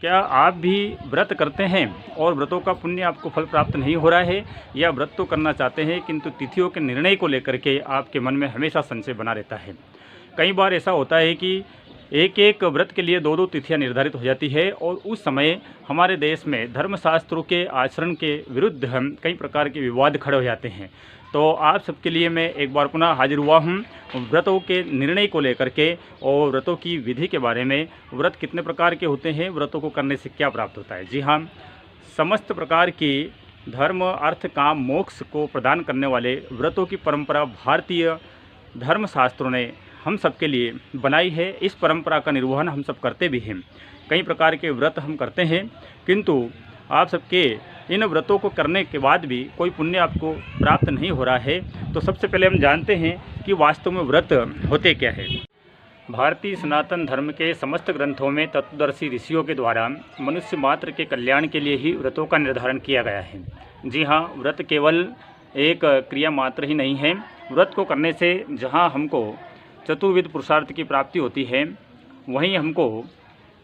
क्या आप भी व्रत करते हैं और व्रतों का पुण्य आपको फल प्राप्त नहीं हो रहा है, या व्रत तो करना चाहते हैं किंतु तिथियों के निर्णय को लेकर के आपके मन में हमेशा संशय बना रहता है। कई बार ऐसा होता है कि एक एक व्रत के लिए दो दो तिथियां निर्धारित हो जाती है और उस समय हमारे देश में धर्मशास्त्रों के आचरण के विरुद्ध हम कई प्रकार के विवाद खड़े हो जाते हैं। तो आप सबके लिए मैं एक बार पुनः हाजिर हुआ हूँ व्रतों के निर्णय को लेकर के और व्रतों की विधि के बारे में। व्रत कितने प्रकार के होते हैं, व्रतों को करने से क्या प्राप्त होता है। जी हाँ, समस्त प्रकार की धर्म अर्थ काम मोक्ष को प्रदान करने वाले व्रतों की परंपरा भारतीय धर्मशास्त्रों ने हम सबके लिए बनाई है। इस परंपरा का निर्वहन हम सब करते भी हैं। कई प्रकार के व्रत हम करते हैं, किंतु आप सबके इन व्रतों को करने के बाद भी कोई पुण्य आपको प्राप्त नहीं हो रहा है। तो सबसे पहले हम जानते हैं कि वास्तव में व्रत होते क्या है। भारतीय सनातन धर्म के समस्त ग्रंथों में तत्वदर्शी ऋषियों के द्वारा मनुष्य मात्र के कल्याण के लिए ही व्रतों का निर्धारण किया गया है। जी हाँ, व्रत केवल एक क्रिया मात्र ही नहीं है। व्रत को करने से जहाँ हमको चतुर्विध पुरुषार्थ की प्राप्ति होती है, वहीं हमको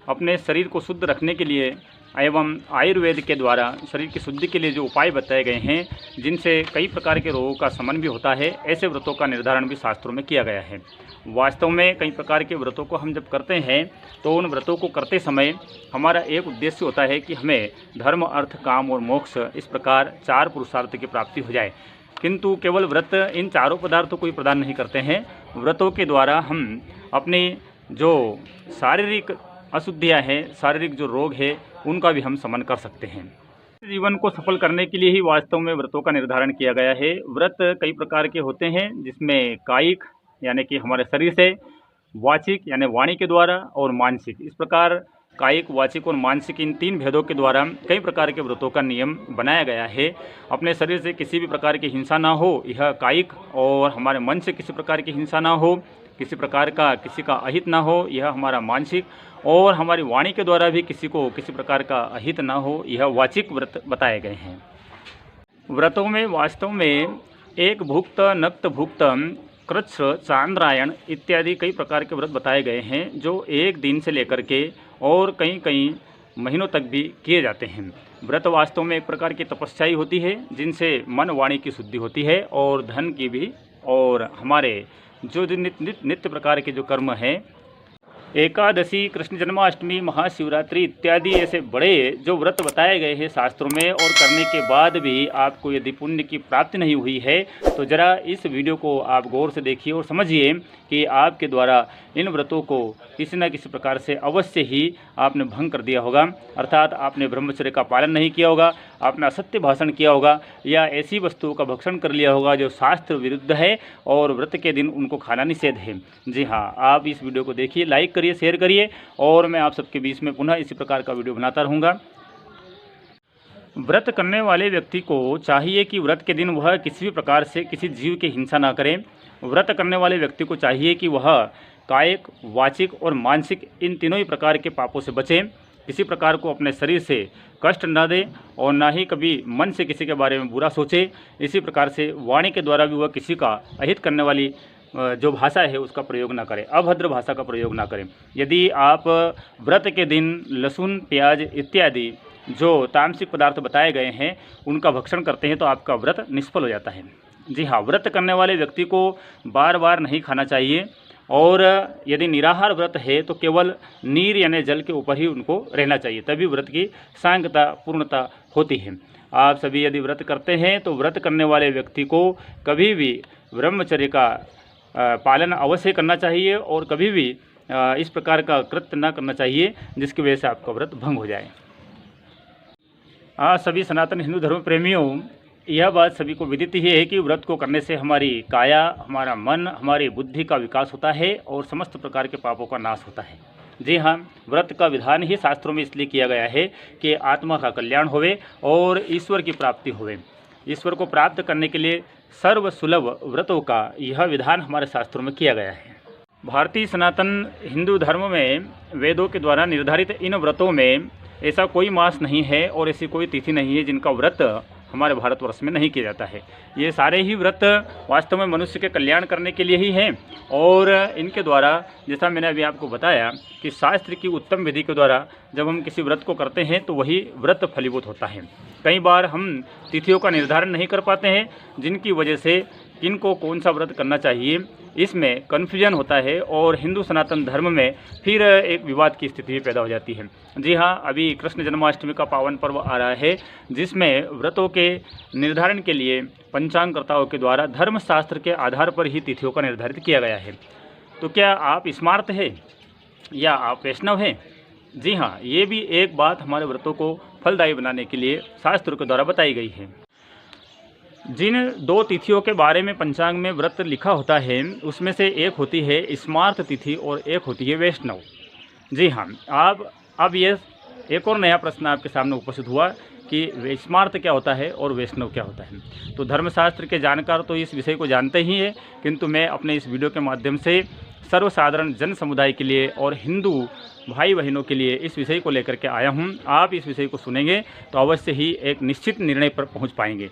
अपने शरीर को शुद्ध रखने के लिए एवं आयुर्वेद के द्वारा शरीर की शुद्धि के लिए जो उपाय बताए गए हैं, जिनसे कई प्रकार के रोगों का शमन भी होता है, ऐसे व्रतों का निर्धारण भी शास्त्रों में किया गया है। वास्तव में कई प्रकार के व्रतों को हम जब करते हैं तो उन व्रतों को करते समय हमारा एक उद्देश्य होता है कि हमें धर्म अर्थ काम और मोक्ष इस प्रकार चार पुरुषार्थ की प्राप्ति हो जाए। किंतु केवल व्रत इन चारों पदार्थों को ही प्रदान नहीं करते हैं। व्रतों के द्वारा हम अपने जो शारीरिक अशुद्धियाँ हैं, शारीरिक जो रोग है, उनका भी हम शमन कर सकते हैं। जीवन को सफल करने के लिए ही वास्तव में व्रतों का निर्धारण किया गया है। व्रत कई प्रकार के होते हैं, जिसमें कायिक यानी कि हमारे शरीर से, वाचिक यानी वाणी के द्वारा, और मानसिक। इस प्रकार कायिक, वाचिक और मानसिक इन तीन भेदों के द्वारा कई प्रकार के व्रतों का नियम बनाया गया है। अपने शरीर से किसी भी प्रकार की हिंसा ना हो, यह कायिक, और हमारे मन से किसी प्रकार की हिंसा ना हो, किसी प्रकार का किसी का अहित ना हो, यह हमारा मानसिक, और हमारी वाणी के द्वारा भी किसी को किसी प्रकार का अहित ना हो, यह वाचिक व्रत बताए गए हैं। व्रतों में वास्तव में एक भुक्त, नक्त भुक्त, कृच्छ, चांद्रायण इत्यादि कई प्रकार के व्रत बताए गए हैं, जो एक दिन से लेकर के और कई महीनों तक भी किए जाते हैं। व्रत वास्तव में एक प्रकार की तपस्या ही होती है, जिनसे मन वाणी की शुद्धि होती है और धन की भी, और हमारे जो नित्य प्रकार के जो कर्म हैं, एकादशी, कृष्ण जन्माष्टमी, महाशिवरात्रि इत्यादि ऐसे बड़े जो व्रत बताए गए हैं शास्त्रों में, और करने के बाद भी आपको यदि पुण्य की प्राप्ति नहीं हुई है तो ज़रा इस वीडियो को आप गौर से देखिए और समझिए कि आपके द्वारा इन व्रतों को किसी न किसी प्रकार से अवश्य ही आपने भंग कर दिया होगा। अर्थात आपने ब्रह्मचर्य का पालन नहीं किया होगा, आपने असत्य भाषण किया होगा, या ऐसी वस्तुओं का भक्षण कर लिया होगा जो शास्त्र विरुद्ध है और व्रत के दिन उनको खाना निषेध है। जी हाँ, आप इस वीडियो को देखिए, लाइक करिए, शेयर करिए, और मैं आप सबके बीच में पुनः इसी प्रकार का वीडियो बनाता रहूँगा। व्रत करने वाले व्यक्ति को चाहिए कि व्रत के दिन वह किसी भी प्रकार से किसी जीव की हिंसा ना करे। व्रत करने वाले व्यक्ति को चाहिए कि वह कायिक, वाचिक और मानसिक इन तीनों ही प्रकार के पापों से बचे। किसी प्रकार को अपने शरीर से कष्ट न दे और ना ही कभी मन से किसी के बारे में बुरा सोचे। इसी प्रकार से वाणी के द्वारा भी वह किसी का अहित करने वाली जो भाषा है उसका प्रयोग ना करें, अभद्र भाषा का प्रयोग ना करें। यदि आप व्रत के दिन लहसुन, प्याज इत्यादि जो तामसिक पदार्थ बताए गए हैं उनका भक्षण करते हैं तो आपका व्रत निष्फल हो जाता है। जी हाँ, व्रत करने वाले व्यक्ति को बार बार नहीं खाना चाहिए, और यदि निराहार व्रत है तो केवल नीर यानी जल के ऊपर ही उनको रहना चाहिए, तभी व्रत की सांगता पूर्णता होती है। आप सभी यदि व्रत करते हैं तो व्रत करने वाले व्यक्ति को कभी भी ब्रह्मचर्य का पालन अवश्य करना चाहिए, और कभी भी इस प्रकार का कृत्य न करना चाहिए जिसकी वजह से आपका व्रत भंग हो जाए। सभी सनातन हिंदू धर्म प्रेमियों, यह बात सभी को विदित ही है कि व्रत को करने से हमारी काया, हमारा मन, हमारी बुद्धि का विकास होता है और समस्त प्रकार के पापों का नाश होता है। जी हाँ, व्रत का विधान ही शास्त्रों में इसलिए किया गया है कि आत्मा का कल्याण होवे और ईश्वर की प्राप्ति होवे। ईश्वर को प्राप्त करने के लिए सर्वसुलभ व्रतों का यह विधान हमारे शास्त्रों में किया गया है। भारतीय सनातन हिंदू धर्म में वेदों के द्वारा निर्धारित इन व्रतों में ऐसा कोई मास नहीं है और ऐसी कोई तिथि नहीं है जिनका व्रत हमारे भारतवर्ष में नहीं किया जाता है। ये सारे ही व्रत वास्तव में मनुष्य के कल्याण करने के लिए ही हैं और इनके द्वारा, जैसा मैंने अभी आपको बताया कि शास्त्र की उत्तम विधि के द्वारा जब हम किसी व्रत को करते हैं तो वही व्रत फलीभूत होता है। कई बार हम तिथियों का निर्धारण नहीं कर पाते हैं, जिनकी वजह से किन को कौन सा व्रत करना चाहिए इसमें कन्फ्यूजन होता है और हिंदू सनातन धर्म में फिर एक विवाद की स्थिति पैदा हो जाती है। जी हाँ, अभी कृष्ण जन्माष्टमी का पावन पर्व आ रहा है, जिसमें व्रतों के निर्धारण के लिए पंचांगकर्ताओं के द्वारा धर्मशास्त्र के आधार पर ही तिथियों का निर्धारित किया गया है। तो क्या आप स्मार्त हैं या आप वैष्णव हैं? जी हाँ, ये भी एक बात हमारे व्रतों को फलदायी बनाने के लिए शास्त्रों के द्वारा बताई गई है। जिन 2 तिथियों के बारे में पंचांग में व्रत लिखा होता है उसमें से एक होती है स्मार्त तिथि और एक होती है वैष्णव। जी हाँ, अब ये एक और नया प्रश्न आपके सामने उपस्थित हुआ कि स्मार्त क्या होता है और वैष्णव क्या होता है। तो धर्मशास्त्र के जानकार तो इस विषय को जानते ही हैं, किंतु मैं अपने इस वीडियो के माध्यम से सर्वसाधारण जन समुदाय के लिए और हिंदू भाई बहनों के लिए इस विषय को लेकर के आया हूँ। आप इस विषय को सुनेंगे तो अवश्य ही एक निश्चित निर्णय पर पहुँच पाएंगे।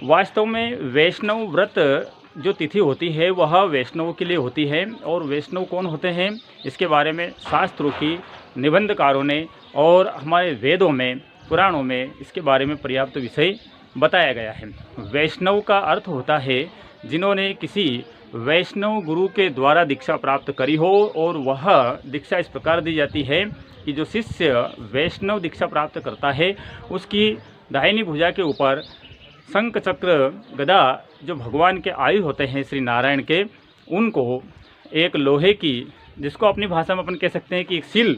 वास्तव में वैष्णव व्रत जो तिथि होती है वह वैष्णवों के लिए होती है, और वैष्णव कौन होते हैं इसके बारे में शास्त्रों की निबंधकारों ने और हमारे वेदों में पुराणों में इसके बारे में पर्याप्त विषय बताया गया है। वैष्णव का अर्थ होता है जिन्होंने किसी वैष्णव गुरु के द्वारा दीक्षा प्राप्त करी हो, और वह दीक्षा इस प्रकार दी जाती है कि जो शिष्य वैष्णव दीक्षा प्राप्त करता है उसकी दाहिनी भुजा के ऊपर शंख चक्र गदा जो भगवान के आयु होते हैं श्री नारायण के, उनको एक लोहे की, जिसको अपनी भाषा में अपन कह सकते हैं कि एक सील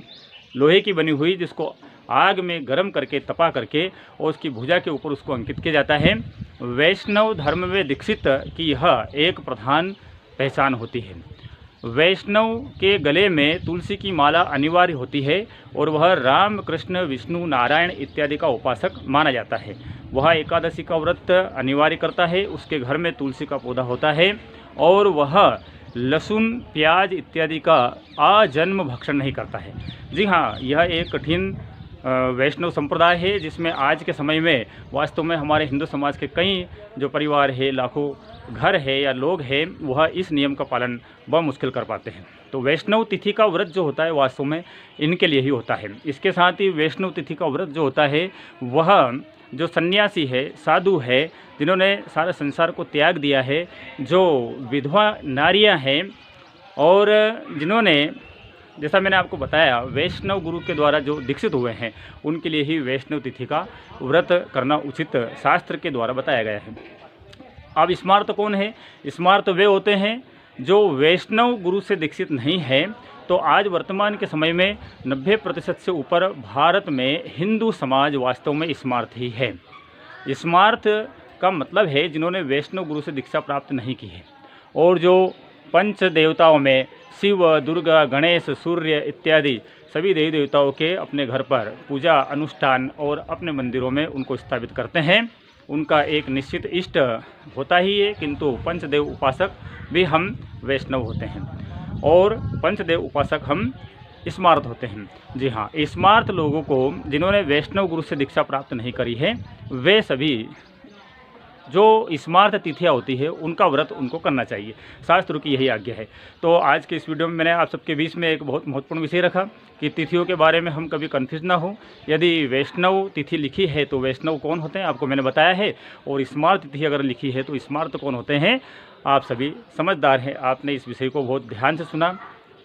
लोहे की बनी हुई, जिसको आग में गर्म करके तपा करके और उसकी भुजा के ऊपर उसको अंकित किया जाता है। वैष्णव धर्म में दीक्षित की यह एक प्रधान पहचान होती है। वैष्णव के गले में तुलसी की माला अनिवार्य होती है और वह राम कृष्ण विष्णु नारायण इत्यादि का उपासक माना जाता है। वह एकादशी का व्रत अनिवार्य करता है, उसके घर में तुलसी का पौधा होता है और वह लहसुन प्याज इत्यादि का आजन्म भक्षण नहीं करता है। जी हाँ, यह एक कठिन वैष्णव संप्रदाय है जिसमें आज के समय में वास्तव में हमारे हिंदू समाज के कई जो परिवार है, लाखों घर है या लोग हैं, वह इस नियम का पालन बहुत मुश्किल कर पाते हैं। तो वैष्णव तिथि का व्रत जो होता है वास्तव में इनके लिए ही होता है। इसके साथ ही वैष्णव तिथि का व्रत जो होता है वह जो सन्यासी है, साधु है, जिन्होंने सारे संसार को त्याग दिया है, जो विधवा नारियां हैं और जिन्होंने, जैसा मैंने आपको बताया, वैष्णव गुरु के द्वारा जो दीक्षित हुए हैं, उनके लिए ही वैष्णव तिथि का व्रत करना उचित शास्त्र के द्वारा बताया गया है। अब स्मार्त कौन है? स्मार्त वे होते हैं जो वैष्णव गुरु से दीक्षित नहीं है। तो आज वर्तमान के समय में 90% से ऊपर भारत में हिंदू समाज वास्तव में स्मार्त ही है। स्मार्त का मतलब है जिन्होंने वैष्णव गुरु से दीक्षा प्राप्त नहीं की है और जो पंच देवताओं में शिव, दुर्गा, गणेश, सूर्य इत्यादि सभी देवी देवताओं के अपने घर पर पूजा अनुष्ठान और अपने मंदिरों में उनको स्थापित करते हैं। उनका एक निश्चित इष्ट होता ही है, किंतु पंचदेव उपासक भी हम वैष्णव होते हैं और पंचदेव उपासक हम स्मार्त होते हैं। जी हाँ, स्मार्त लोगों को जिन्होंने वैष्णव गुरु से दीक्षा प्राप्त नहीं करी है, वे सभी जो स्मार्त तिथियाँ होती है उनका व्रत उनको करना चाहिए। शास्त्रों की यही आज्ञा है। तो आज के इस वीडियो में मैंने आप सबके बीच में एक बहुत महत्वपूर्ण विषय रखा कि तिथियों के बारे में हम कभी कन्फ्यूज ना हो। यदि वैष्णव तिथि लिखी है तो वैष्णव कौन होते हैं आपको मैंने बताया है, और स्मार्त तिथि अगर लिखी है तो स्मार्त कौन होते हैं। आप सभी समझदार हैं, आपने इस विषय को बहुत ध्यान से सुना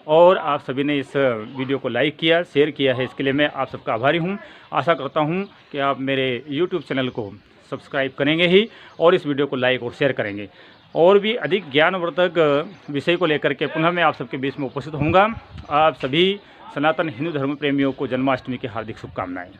और आप सभी ने इस वीडियो को लाइक किया, शेयर किया है, इसके लिए मैं आप सबका आभारी हूँ। आशा करता हूँ कि आप मेरे यूट्यूब चैनल को सब्सक्राइब करेंगे ही और इस वीडियो को लाइक और शेयर करेंगे। और भी अधिक ज्ञानवर्धक विषय को लेकर के पुनः मैं आप सबके बीच में उपस्थित होऊंगा। आप सभी सनातन हिंदू धर्म प्रेमियों को जन्माष्टमी की हार्दिक शुभकामनाएं।